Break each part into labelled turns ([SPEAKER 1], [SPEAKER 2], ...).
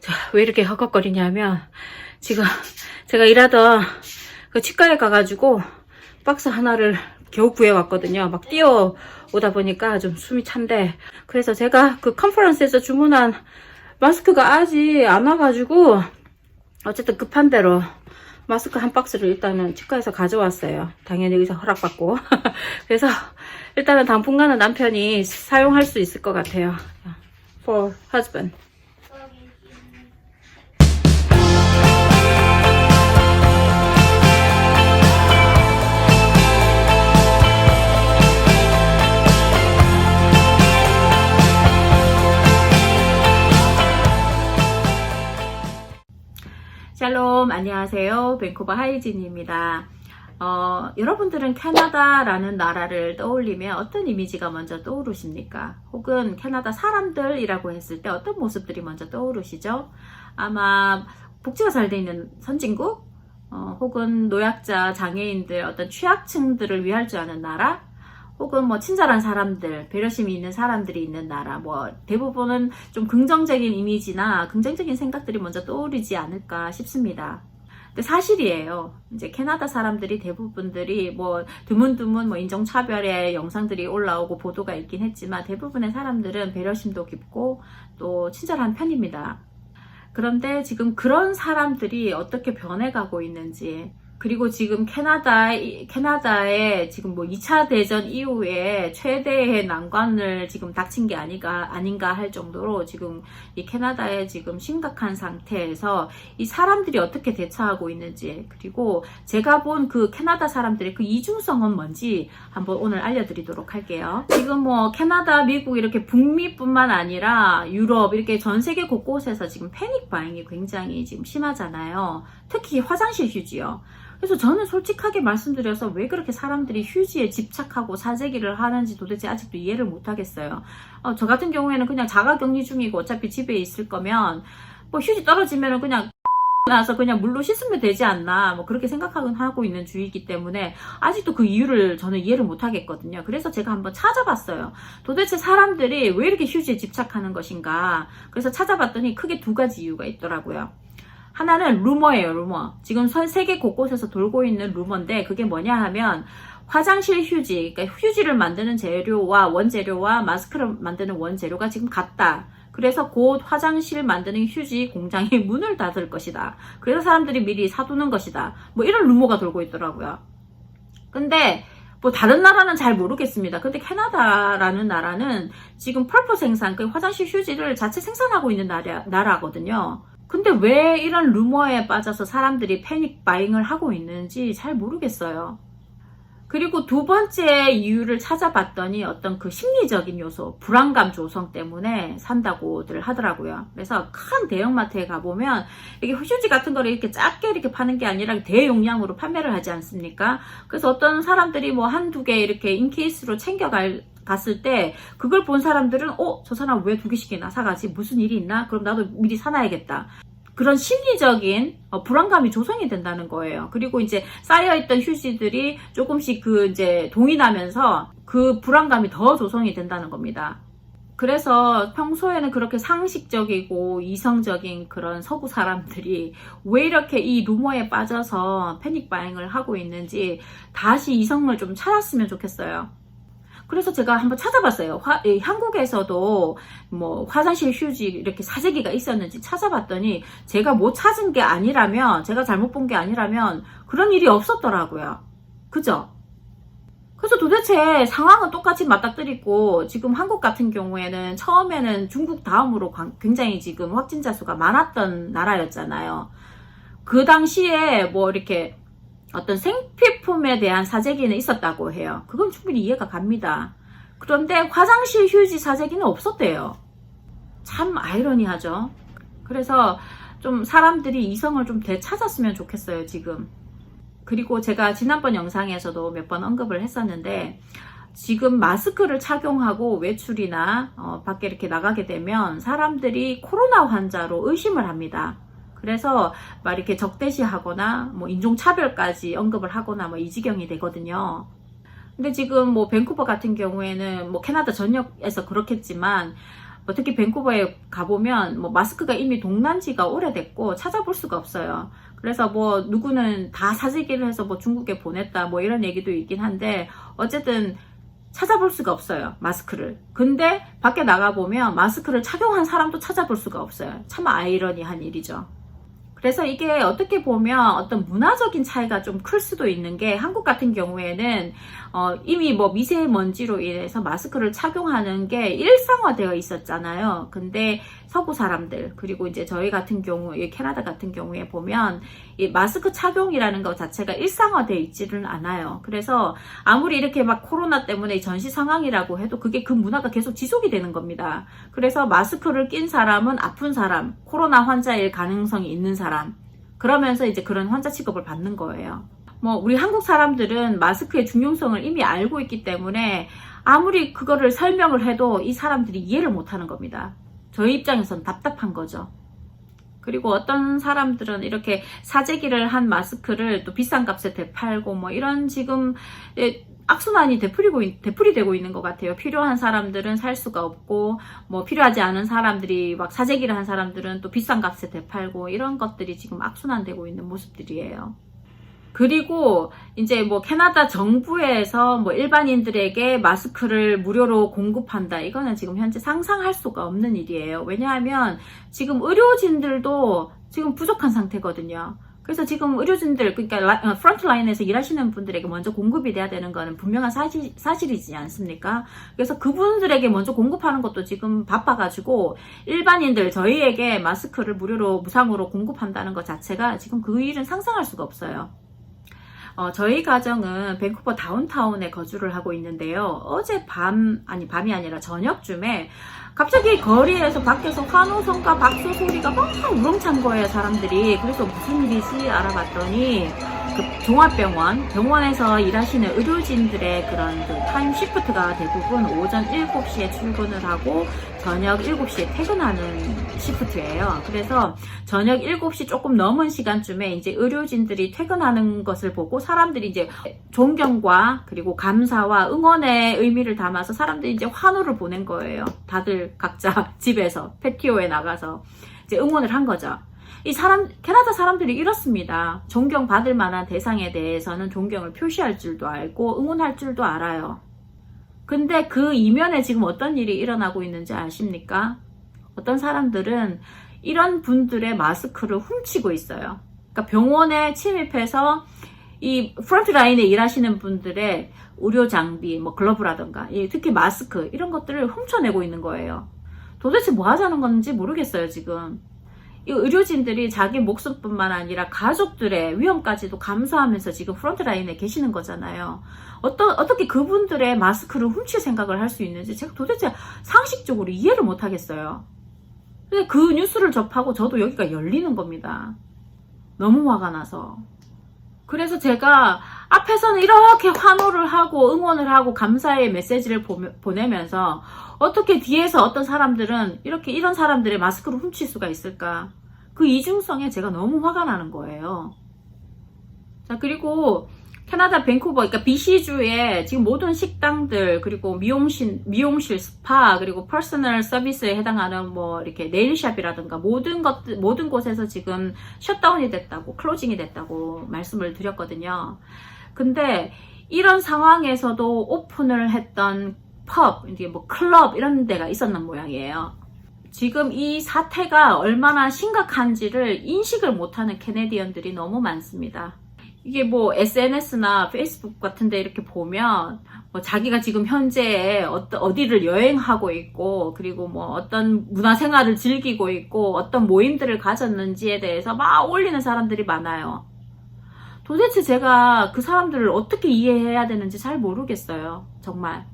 [SPEAKER 1] 자, 왜 이렇게 헉헉거리냐면 지금 제가 일하던 그 치과에 가가지고 박스 하나를 겨우 구해왔거든요. 막 뛰어오다 보니까 좀 숨이 찬데, 그래서 제가 그 컨퍼런스에서 주문한 마스크가 아직 안 와가지고 어쨌든 급한 대로 마스크 한 박스를 일단은 치과에서 가져왔어요. 당연히 의사 허락받고. 그래서 일단은 당분간은 남편이 사용할 수 있을 것 같아요. For husband. 샬롬, 안녕하세요. 밴쿠버 하이진입니다. 여러분들은 캐나다라는 나라를 떠올리면 어떤 이미지가 먼저 떠오르십니까? 혹은 캐나다 사람들이라고 했을 때 어떤 모습들이 먼저 떠오르시죠? 아마 복지가 잘 돼 있는 선진국? 혹은 노약자, 장애인들, 어떤 취약층들을 위할 줄 아는 나라? 혹은 뭐 친절한 사람들, 배려심이 있는 사람들이 있는 나라, 뭐 대부분은 좀 긍정적인 이미지나 긍정적인 생각들이 먼저 떠오르지 않을까 싶습니다. 근데 사실이에요. 이제 캐나다 사람들이 대부분들이 뭐 드문드문 뭐 인종차별의 영상들이 올라오고 보도가 있긴 했지만 대부분의 사람들은 배려심도 깊고 또 친절한 편입니다. 그런데 지금 그런 사람들이 어떻게 변해가고 있는지, 그리고 지금 캐나다에 지금 뭐 2차 대전 이후에 최대의 난관을 지금 닥친 게 아닌가 할 정도로 지금 이 캐나다의 지금 심각한 상태에서 이 사람들이 어떻게 대처하고 있는지, 그리고 제가 본 그 캐나다 사람들의 그 이중성은 뭔지 한번 오늘 알려드리도록 할게요. 지금 뭐 캐나다, 미국 이렇게 북미뿐만 아니라 유럽 이렇게 전 세계 곳곳에서 지금 패닉 바잉이 굉장히 지금 심하잖아요. 특히 화장실 휴지요. 그래서 저는 솔직하게 말씀드려서 왜 그렇게 사람들이 휴지에 집착하고 사재기를 하는지 도대체 아직도 이해를 못 하겠어요. 저 같은 경우에는 그냥 자가격리 중이고 어차피 집에 있을 거면 뭐 휴지 떨어지면은 그냥 나서 그냥 물로 씻으면 되지 않나, 뭐 그렇게 생각하고 있는 주의이기 때문에 아직도 그 이유를 저는 이해를 못 하겠거든요. 그래서 제가 한번 찾아봤어요. 도대체 사람들이 왜 이렇게 휴지에 집착하는 것인가. 그래서 찾아봤더니 크게 두 가지 이유가 있더라고요. 하나는 루머예요, 루머. 지금 세계 곳곳에서 돌고 있는 루머인데, 그게 뭐냐 하면 화장실 휴지, 그러니까 휴지를 만드는 재료와 원재료와 마스크를 만드는 원재료가 지금 같다. 그래서 곧 화장실 만드는 휴지 공장이 문을 닫을 것이다. 그래서 사람들이 미리 사두는 것이다. 뭐 이런 루머가 돌고 있더라고요. 근데 뭐 다른 나라는 잘 모르겠습니다. 근데 캐나다라는 나라는 지금 펄퍼 생산, 그 화장실 휴지를 자체 생산하고 있는 나라거든요. 근데 왜 이런 루머에 빠져서 사람들이 패닉 바잉을 하고 있는지 잘 모르겠어요. 그리고 두 번째 이유를 찾아봤더니 어떤 그 심리적인 요소, 불안감 조성 때문에 산다고들 하더라고요. 그래서 큰 대형마트에 가보면 이게 휴지 같은 거를 이렇게 작게 이렇게 파는 게 아니라 대용량으로 판매를 하지 않습니까? 그래서 어떤 사람들이 뭐 한두 개 이렇게 인케이스로 갔을 때 그걸 본 사람들은 저 사람 왜 두 개씩이나 사가지? 무슨 일이 있나? 그럼 나도 미리 사놔야겠다. 그런 심리적인 불안감이 조성이 된다는 거예요. 그리고 이제 쌓여있던 휴지들이 조금씩 이제 동이 나면서 그 불안감이 더 조성이 된다는 겁니다. 그래서 평소에는 그렇게 상식적이고 이성적인 그런 서구 사람들이 왜 이렇게 이 루머에 빠져서 패닉 바잉을 하고 있는지 다시 이성을 좀 찾았으면 좋겠어요. 그래서 제가 한번 찾아봤어요. 한국에서도 뭐 화장실 휴지 이렇게 사재기가 있었는지 찾아봤더니 제가 못 찾은 게 아니라면, 제가 잘못 본 게 아니라면 그런 일이 없었더라고요. 그죠? 그래서 도대체 상황은 똑같이 맞닥뜨리고, 지금 한국 같은 경우에는 처음에는 중국 다음으로 굉장히 지금 확진자 수가 많았던 나라였잖아요. 그 당시에 뭐 이렇게 어떤 생필품에 대한 사재기는 있었다고 해요. 그건 충분히 이해가 갑니다. 그런데 화장실 휴지 사재기는 없었대요. 참 아이러니하죠. 그래서 좀 사람들이 이성을 좀 되찾았으면 좋겠어요, 지금. 그리고 제가 지난번 영상에서도 몇 번 언급을 했었는데, 지금 마스크를 착용하고 외출이나 밖에 이렇게 나가게 되면 사람들이 코로나 환자로 의심을 합니다. 그래서 막 이렇게 적대시하거나 뭐 인종차별까지 언급을 하거나 뭐 이 지경이 되거든요. 근데 지금 뭐 밴쿠버 같은 경우에는 뭐 캐나다 전역에서 그렇겠지만 특히 밴쿠버에 가보면 뭐 마스크가 이미 동난 지가 오래됐고 찾아볼 수가 없어요. 그래서 뭐 누구는 다 사재기를 해서 뭐 중국에 보냈다 뭐 이런 얘기도 있긴 한데 어쨌든 찾아볼 수가 없어요, 마스크를. 근데 밖에 나가보면 마스크를 착용한 사람도 찾아볼 수가 없어요. 참 아이러니한 일이죠. 그래서 이게 어떻게 보면 어떤 문화적인 차이가 좀 클 수도 있는 게, 한국 같은 경우에는 이미 뭐 미세먼지로 인해서 마스크를 착용하는 게 일상화되어 있었잖아요. 근데 서구 사람들, 그리고 이제 저희 같은 경우, 캐나다 같은 경우에 보면 이 마스크 착용이라는 것 자체가 일상화되어 있지는 않아요. 그래서 아무리 이렇게 막 코로나 때문에 전시 상황이라고 해도 그게 그 문화가 계속 지속이 되는 겁니다. 그래서 마스크를 낀 사람은 아픈 사람, 코로나 환자일 가능성이 있는 사람, 그러면서 이제 그런 환자 취급을 받는 거예요. 뭐 우리 한국 사람들은 마스크의 중요성을 이미 알고 있기 때문에 아무리 그거를 설명을 해도 이 사람들이 이해를 못하는 겁니다. 저희 입장에서는 답답한 거죠. 그리고 어떤 사람들은 이렇게 사재기를 한 마스크를 또 비싼 값에 되팔고 뭐 이런 지금 악순환이 되풀이되고 있는 것 같아요. 필요한 사람들은 살 수가 없고, 뭐 필요하지 않은 사람들이 막 사재기를 한 사람들은 또 비싼 값에 되팔고, 이런 것들이 지금 악순환되고 있는 모습들이에요. 그리고 이제 뭐 캐나다 정부에서 뭐 일반인들에게 마스크를 무료로 공급한다, 이거는 지금 현재 상상할 수가 없는 일이에요. 왜냐하면 지금 의료진들도 지금 부족한 상태거든요. 그래서 지금 의료진들, 그러니까 프런트 라인에서 일하시는 분들에게 먼저 공급이 돼야 되는 거는 분명한 사실이지 않습니까? 그래서 그분들에게 먼저 공급하는 것도 지금 바빠가지고 일반인들, 저희에게 마스크를 무료로 무상으로 공급한다는 것 자체가 지금 그 일은 상상할 수가 없어요. 저희 가정은 밴쿠버 다운타운에 거주를 하고 있는데요. 어제 밤이 아니라 저녁쯤에 갑자기 거리에서 밖에서 환호성과 박수 소리가 막 우렁찬 거예요, 사람들이. 그래서 무슨 일이지 알아봤더니 그 병원에서 일하시는 의료진들의 그런 그 타임 시프트가 대부분 오전 7시에 출근을 하고 저녁 7시에 퇴근하는 시프트예요. 그래서 저녁 7시 조금 넘은 시간쯤에 이제 의료진들이 퇴근하는 것을 보고 사람들이 이제 존경과 그리고 감사와 응원의 의미를 담아서 사람들이 이제 환호를 보낸 거예요. 다들 각자 집에서 패티오에 나가서 이제 응원을 한 거죠. 캐나다 사람들이 이렇습니다. 존경받을 만한 대상에 대해서는 존경을 표시할 줄도 알고 응원할 줄도 알아요. 근데 그 이면에 지금 어떤 일이 일어나고 있는지 아십니까? 어떤 사람들은 이런 분들의 마스크를 훔치고 있어요. 그러니까 병원에 침입해서 이 프런트 라인에 일하시는 분들의 의료 장비, 뭐 글러브라든가 특히 마스크 이런 것들을 훔쳐내고 있는 거예요. 도대체 뭐 하자는 건지 모르겠어요, 지금. 이 의료진들이 자기 목숨뿐만 아니라 가족들의 위험까지도 감수하면서 지금 프런트라인에 계시는 거잖아요. 어떻게 그분들의 마스크를 훔칠 생각을 할 수 있는지 제가 도대체 상식적으로 이해를 못 하겠어요. 근데 그 뉴스를 접하고 저도 여기가 열리는 겁니다. 너무 화가 나서. 그래서 제가 앞에서는 이렇게 환호를 하고 응원을 하고 감사의 메시지를 보내면서 어떻게 뒤에서 어떤 사람들은 이런 사람들의 마스크를 훔칠 수가 있을까? 그 이중성에 제가 너무 화가 나는 거예요. 자, 그리고 캐나다 밴쿠버, 그러니까 BC주에 지금 모든 식당들, 그리고 미용실, 스파, 그리고 퍼스널 서비스에 해당하는 뭐 이렇게 네일샵이라든가 모든 곳에서 지금 셧다운이 됐다고, 클로징이 됐다고 말씀을 드렸거든요. 근데 이런 상황에서도 오픈을 했던 펍, 이게 뭐 클럽 이런 데가 있었는 모양이에요. 지금 이 사태가 얼마나 심각한지를 인식을 못하는 캐네디언들이 너무 많습니다. 이게 뭐 SNS나 페이스북 같은데 이렇게 보면 뭐 자기가 지금 현재 어디를 여행하고 있고, 그리고 뭐 어떤 문화생활을 즐기고 있고, 어떤 모임들을 가졌는지에 대해서 막 올리는 사람들이 많아요. 도대체 제가 그 사람들을 어떻게 이해해야 되는지 잘 모르겠어요. 정말.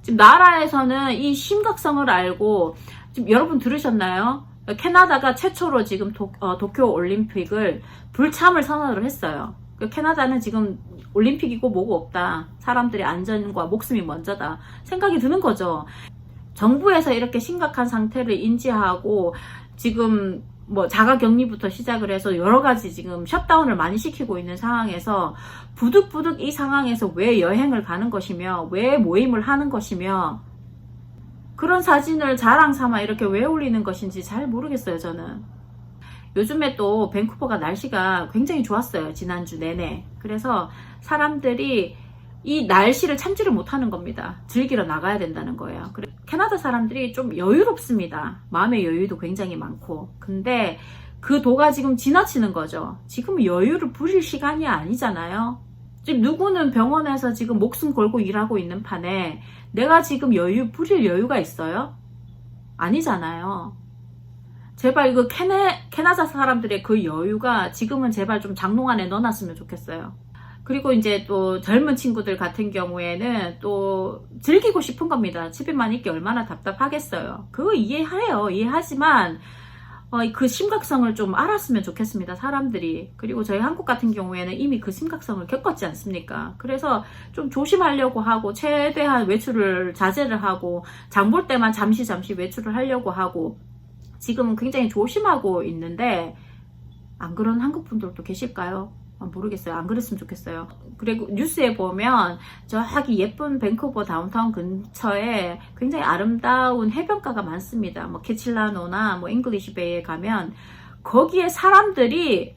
[SPEAKER 1] 지금 나라에서는 이 심각성을 알고, 지금 여러분 들으셨나요? 캐나다가 최초로 지금 도쿄 올림픽을 불참을 선언을 했어요. 캐나다는 지금 올림픽이고 뭐고 없다. 사람들의 안전과 목숨이 먼저다. 생각이 드는 거죠. 정부에서 이렇게 심각한 상태를 인지하고 지금 뭐 자가격리부터 시작을 해서 여러 가지 지금 셧다운을 많이 시키고 있는 상황에서 부득부득 이 상황에서 왜 여행을 가는 것이며 왜 모임을 하는 것이며 그런 사진을 자랑 삼아 이렇게 왜 올리는 것인지 잘 모르겠어요, 저는. 요즘에 또 밴쿠버가 날씨가 굉장히 좋았어요, 지난주 내내. 그래서 사람들이 이 날씨를 참지를 못하는 겁니다. 즐기러 나가야 된다는 거예요. 캐나다 사람들이 좀 여유롭습니다. 마음의 여유도 굉장히 많고. 근데 그 도가 지금 지나치는 거죠. 지금 여유를 부릴 시간이 아니잖아요. 지금 누구는 병원에서 지금 목숨 걸고 일하고 있는 판에 내가 지금 여유 부릴 여유가 있어요? 아니잖아요. 제발 이거 캐나다 사람들의 그 여유가 지금은 제발 좀 장롱 안에 넣어놨으면 좋겠어요. 그리고 이제 또 젊은 친구들 같은 경우에는 또 즐기고 싶은 겁니다. 집에만 있기 얼마나 답답하겠어요. 그거 이해해요. 이해하지만 그 심각성을 좀 알았으면 좋겠습니다, 사람들이. 그리고 저희 한국 같은 경우에는 이미 그 심각성을 겪었지 않습니까? 그래서 좀 조심하려고 하고 최대한 외출을 자제를 하고 장 볼 때만 잠시 외출을 하려고 하고 지금은 굉장히 조심하고 있는데 안 그런 한국 분들도 계실까요? 모르겠어요. 안 그랬으면 좋겠어요. 그리고 뉴스에 보면 저기 예쁜 밴쿠버 다운타운 근처에 굉장히 아름다운 해변가가 많습니다. 뭐 캐칠라노나 뭐 잉글리시베이에 가면 거기에 사람들이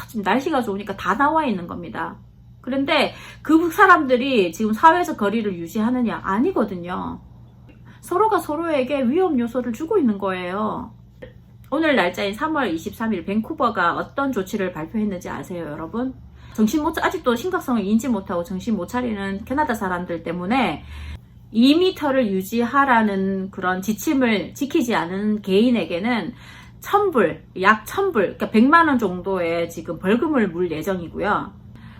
[SPEAKER 1] 지금 날씨가 좋으니까 다 나와 있는 겁니다. 그런데 그 사람들이 지금 사회적 거리를 유지하느냐? 아니거든요. 서로가 서로에게 위험 요소를 주고 있는 거예요. 오늘 날짜인 3월 23일 밴쿠버가 어떤 조치를 발표했는지 아세요, 여러분? 아직도 심각성을 인지 못하고 정신 못 차리는 캐나다 사람들 때문에 2m를 유지하라는 그런 지침을 지키지 않은 개인에게는 1000불, 약 1000불, 그러니까 100만원 정도의 지금 벌금을 물 예정이고요.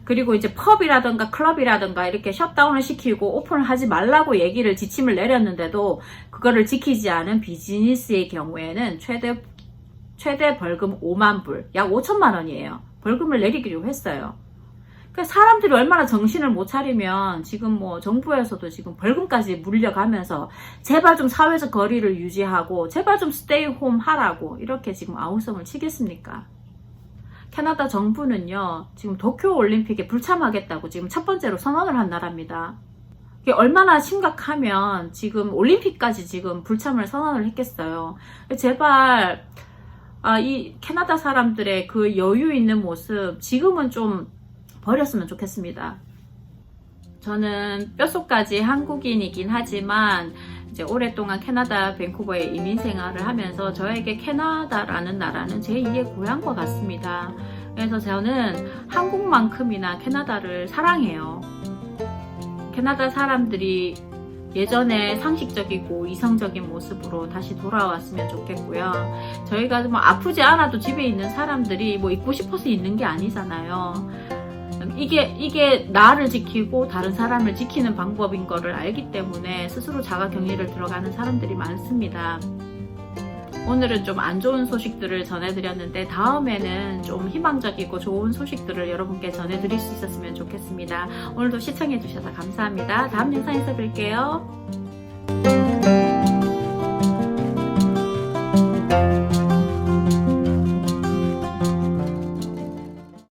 [SPEAKER 1] 그리고 이제 펍이라든가 클럽이라든가 이렇게 셧다운을 시키고 오픈을 하지 말라고 지침을 내렸는데도 그거를 지키지 않은 비즈니스의 경우에는 최대 벌금 5만 불, 약 5천만 원이에요. 벌금을 내리기로 했어요. 그러니까 사람들이 얼마나 정신을 못 차리면 지금 뭐 정부에서도 지금 벌금까지 물려가면서 제발 좀 사회적 거리를 유지하고 제발 좀 스테이 홈 하라고 이렇게 지금 아우성을 치겠습니까? 캐나다 정부는요, 지금 도쿄 올림픽에 불참하겠다고 지금 첫 번째로 선언을 한 나라입니다. 이게 얼마나 심각하면 지금 올림픽까지 지금 불참을 선언을 했겠어요. 제발 이 캐나다 사람들의 그 여유 있는 모습 지금은 좀 버렸으면 좋겠습니다. 저는 뼛속까지 한국인이긴 하지만 이제 오랫동안 캐나다 밴쿠버에 이민 생활을 하면서 저에게 캐나다라는 나라는 제2의 고향과 같습니다. 그래서 저는 한국만큼이나 캐나다를 사랑해요. 캐나다 사람들이 예전에 상식적이고 이성적인 모습으로 다시 돌아왔으면 좋겠고요. 저희가 뭐 아프지 않아도 집에 있는 사람들이 뭐 있고 싶어서 있는 게 아니잖아요. 이게 나를 지키고 다른 사람을 지키는 방법인 거를 알기 때문에 스스로 자가격리를 들어가는 사람들이 많습니다. 오늘은 좀 안 좋은 소식들을 전해드렸는데 다음에는 좀 희망적이고 좋은 소식들을 여러분께 전해드릴 수 있었으면 좋겠습니다. 오늘도 시청해주셔서 감사합니다. 다음 영상에서 뵐게요.